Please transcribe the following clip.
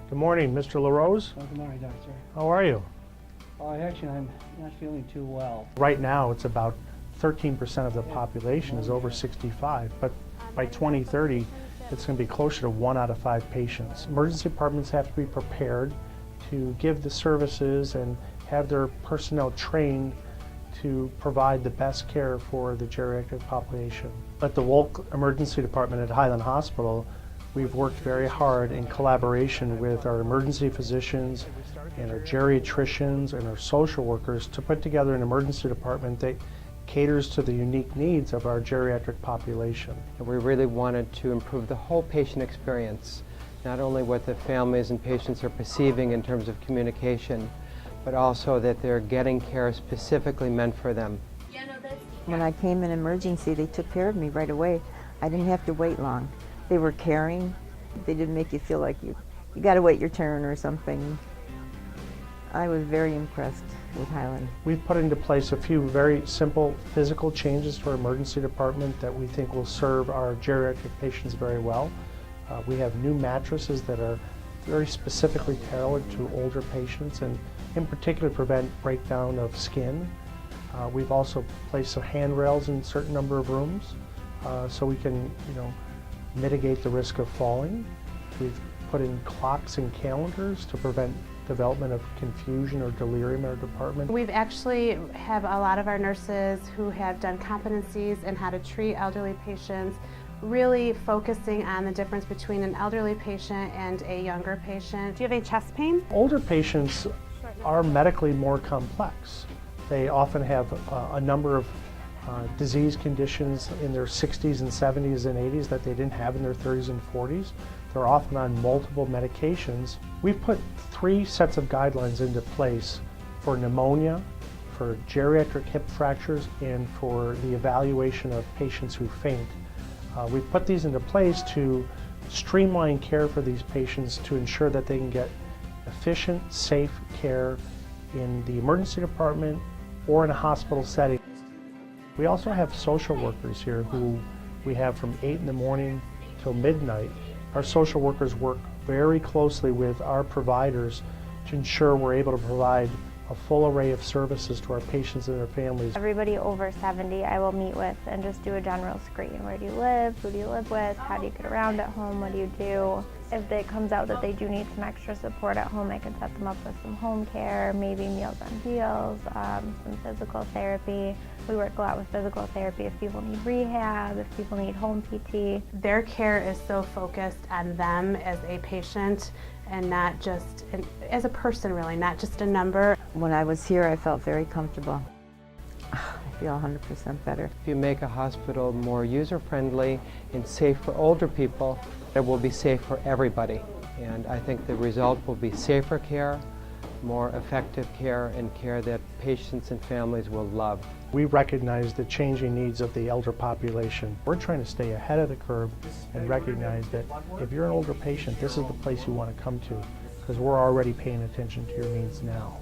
Good morning, Mr. LaRose. Good morning, doctor. How are you? Actually, I'm not feeling too well. Right now, it's about 13% of the population is over 65, but by 2030, it's going to be closer to 1 out of 5 patients. Emergency departments have to be prepared to give the services and have their personnel trained to provide the best care for the geriatric population. At the Wolk Emergency Department at Highland Hospital, we've worked very hard in collaboration with our emergency physicians and our geriatricians and our social workers to put together an emergency department that caters to the unique needs of our geriatric population. And we really wanted to improve the whole patient experience, not only what the families and patients are perceiving in terms of communication, but also that they're getting care specifically meant for them. When I came in emergency, they took care of me right away. I didn't have to wait long. They were caring. They didn't make you feel like you got to wait your turn or something. I was very impressed with Highland. We've put into place a few very simple physical changes to our emergency department that we think will serve our geriatric patients very well. We have new mattresses that are very specifically tailored to older patients and in particular prevent breakdown of skin. We've also placed some handrails in a certain number of rooms so we can, mitigate the risk of falling. We've put in clocks and calendars to prevent development of confusion or delirium in our department. We've actually have a lot of our nurses who have done competencies in how to treat elderly patients, really focusing on the difference between an elderly patient and a younger patient. Do you have any chest pain? Older patients are medically more complex. They often have a number of disease conditions in their 60s and 70s and 80s that they didn't have in their 30s and 40s. They're often on multiple medications. We've put 3 sets of guidelines into place for pneumonia, for geriatric hip fractures, and for the evaluation of patients who faint. We've put these into place to streamline care for these patients to ensure that they can get efficient, safe care in the emergency department or in a hospital setting. We also have social workers here who we have from 8 in the morning till midnight. Our social workers work very closely with our providers to ensure we're able to provide a full array of services to our patients and their families. Everybody over 70 I will meet with and just do a general screen. Where do you live? Who do you live with? How do you get around at home? What do you do? If it comes out that they do need some extra support at home, I can set them up with some home care, maybe Meals on Wheels, some physical therapy. We work a lot with physical therapy if people need rehab, if people need home PT. Their care is so focused on them as a patient and not just as a person, really, not just a number. When I was here, I felt very comfortable. I feel 100% better. If you make a hospital more user-friendly and safe for older people, it will be safe for everybody. And I think the result will be safer care, more effective care, and care that patients and families will love. We recognize the changing needs of the elder population. We're trying to stay ahead of the curve and recognize that if you're an older patient, this is the place you want to come to because we're already paying attention to your needs now.